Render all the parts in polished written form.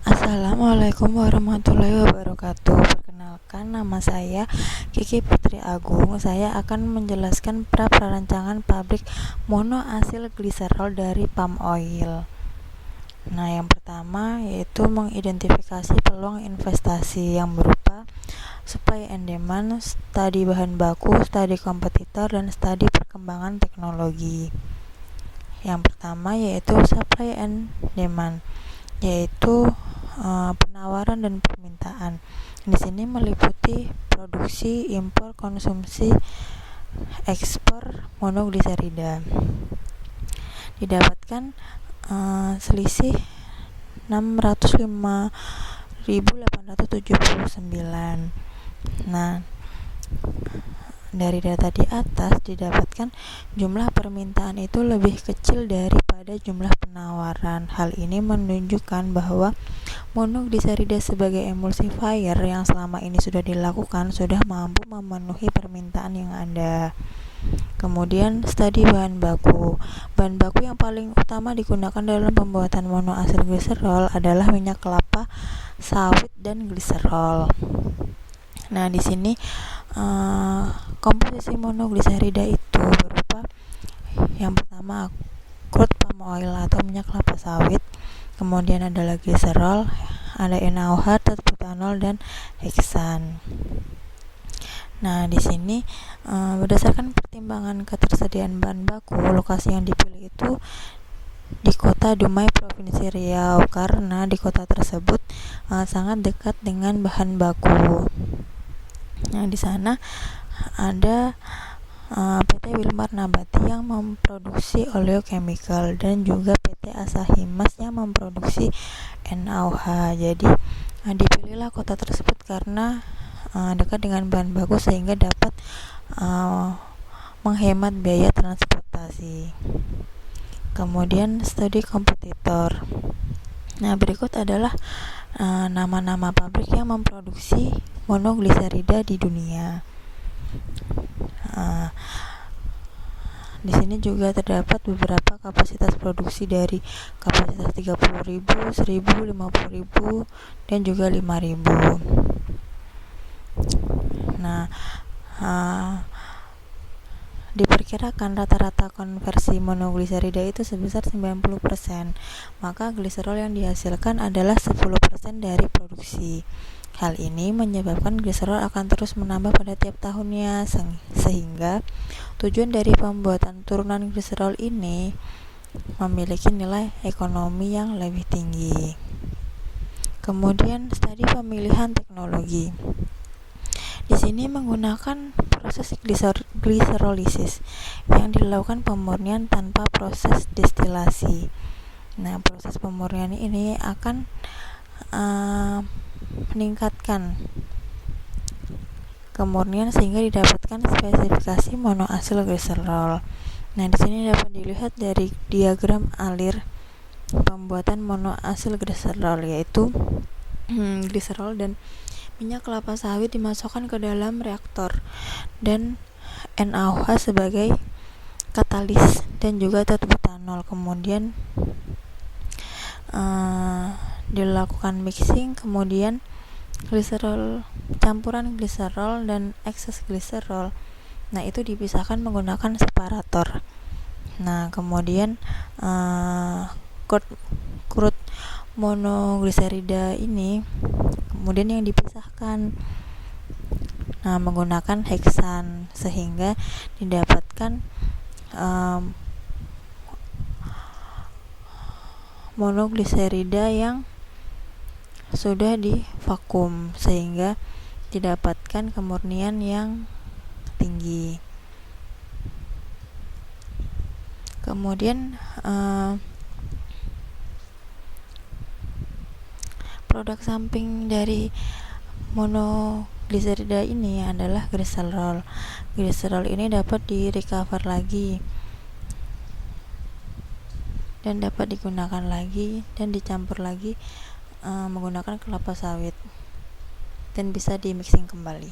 Assalamualaikum warahmatullahi wabarakatuh. Perkenalkan, nama saya Kiki Putri Agung. Saya akan menjelaskan perancangan pabrik monoasil gliserol dari palm oil. Nah, yang pertama yaitu mengidentifikasi peluang investasi yang berupa supply and demand, studi bahan baku, studi kompetitor, dan studi perkembangan teknologi. Yang pertama yaitu supply and demand, yaitu penawaran dan permintaan. Di sini meliputi produksi, impor, konsumsi, ekspor monogliserida. Didapatkan selisih 605.879. Nah, dari data di atas didapatkan jumlah permintaan itu lebih kecil daripada jumlah penawaran. Hal ini menunjukkan bahwa monogliserida sebagai emulsifier yang selama ini sudah dilakukan sudah mampu memenuhi permintaan yang ada. Kemudian studi bahan baku. Bahan baku yang paling utama digunakan dalam pembuatan monoasil gliserol adalah minyak kelapa sawit dan gliserol. Nah, di sini komposisi monogliserida itu berupa yang pertama crude palm oil atau minyak kelapa sawit, kemudian ada gliserol, ada NaOH, butanol, dan heksan. Nah, di sini berdasarkan pertimbangan ketersediaan bahan baku, lokasi yang dipilih itu di kota Dumai, Provinsi Riau, karena di kota tersebut sangat dekat dengan bahan baku. Nah, di sana ada PT Wilmar Nabati yang memproduksi oleochemical dan juga PT Asahi Mas yang memproduksi NaOH. Jadi dipilihlah kota tersebut karena dekat dengan bahan baku sehingga dapat menghemat biaya transportasi. Kemudian studi kompetitor. Nah, berikut adalah nama-nama pabrik yang memproduksi monogliserida di dunia. Di sini juga terdapat beberapa kapasitas produksi dari kapasitas 30.000, 1.000, 50.000, dan juga 5.000. Nah, diperkirakan rata-rata konversi monogliserida itu sebesar 90%. Maka gliserol yang dihasilkan adalah 10% dari produksi. Hal ini menyebabkan gliserol akan terus menambah pada tiap tahunnya, sehingga tujuan dari pembuatan turunan gliserol ini memiliki nilai ekonomi yang lebih tinggi. Kemudian studi pemilihan teknologi. Di sini menggunakan proses gliserolisis yang dilakukan pemurnian tanpa proses destilasi. Nah, proses pemurnian ini akan meningkatkan kemurnian sehingga didapatkan spesifikasi monoasil gliserol. Nah, di sini dapat dilihat dari diagram alir pembuatan monoasil gliserol, yaitu gliserol dan minyak kelapa sawit dimasukkan ke dalam reaktor dan NaOH sebagai katalis dan juga butanol. Kemudian dilakukan mixing, kemudian gliserol, campuran gliserol dan ekses gliserol, nah itu dipisahkan menggunakan separator. Nah, kemudian crude monogliserida ini kemudian yang dipisahkan menggunakan heksan sehingga didapatkan monogliserida yang sudah divakum sehingga didapatkan kemurnian yang tinggi. Kemudian produk samping dari monogliserida ini adalah gliserol. Gliserol ini dapat di-recover lagi dan dapat digunakan lagi dan dicampur lagi menggunakan kelapa sawit dan bisa di mixing kembali.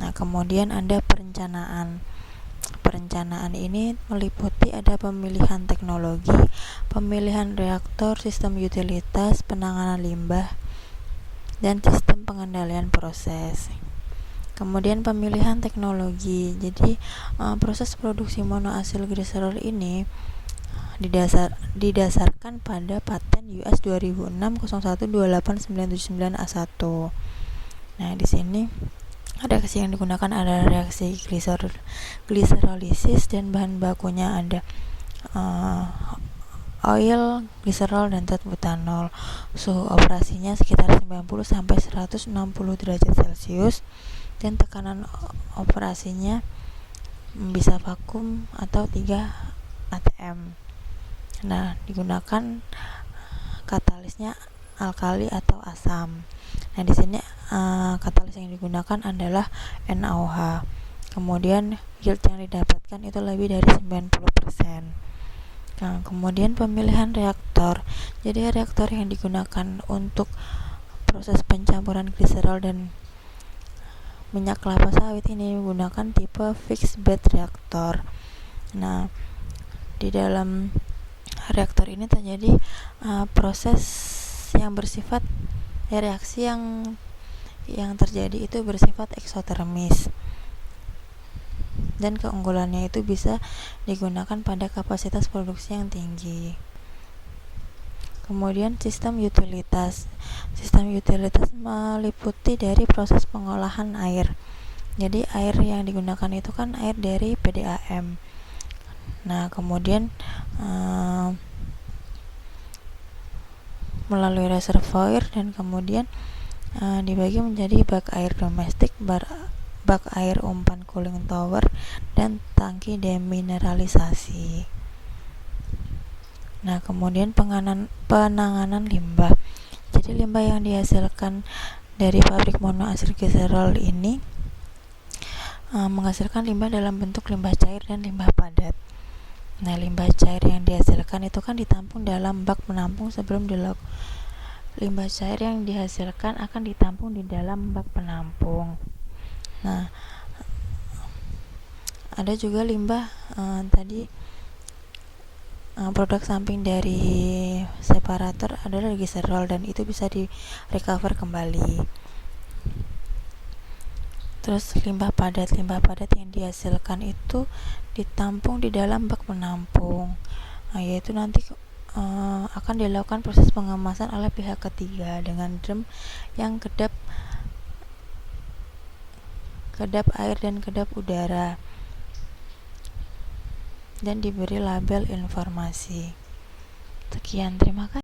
Nah, kemudian ada perencanaan. Perencanaan ini meliputi Berarti ada pemilihan teknologi, pemilihan reaktor, sistem utilitas, penanganan limbah, dan sistem pengendalian proses. Kemudian pemilihan teknologi. Jadi proses produksi monoasil gliserol ini didasarkan pada paten US 2006-01-28979A1. Nah, di sini reaksi yang digunakan adalah reaksi gliserolisis dan bahan bakunya ada oil, gliserol, dan butanol. Suhu operasinya sekitar 90 sampai 160 derajat Celcius dan tekanan operasinya bisa vakum atau 3 atm. Nah, digunakan katalisnya alkali atau asam. Nah, di sini katalis yang digunakan adalah NaOH. Kemudian yield yang didapatkan itu lebih dari 90%. Nah, kemudian pemilihan reaktor. Jadi reaktor yang digunakan untuk proses pencampuran gliserol dan minyak kelapa sawit ini menggunakan tipe fixed bed reaktor. Nah, di dalam reaktor ini terjadi proses yang bersifat reaksi yang terjadi itu bersifat eksotermis, dan keunggulannya itu bisa digunakan pada kapasitas produksi yang tinggi. Kemudian sistem utilitas meliputi dari proses pengolahan air. Jadi air yang digunakan itu kan air dari PDAM. Nah, kemudian melalui reservoir dan kemudian dibagi menjadi bak air domestik, bak air umpan cooling tower, dan tangki demineralisasi. Nah, kemudian penanganan limbah. Jadi limbah yang dihasilkan dari pabrik monoasil gliserol ini menghasilkan limbah dalam bentuk limbah cair dan limbah padat. Nah, limbah cair yang dihasilkan itu kan ditampung dalam bak penampung sebelum limbah cair yang dihasilkan akan ditampung di dalam bak penampung. Nah, ada juga limbah produk samping dari separator adalah gliserol dan itu bisa di recover kembali. Terus limbah padat yang dihasilkan itu ditampung di dalam bak penampung. Nah, yaitu nanti akan dilakukan proses pengemasan oleh pihak ketiga dengan drum yang kedap air dan kedap udara dan diberi label informasi. Sekian, terima kasih.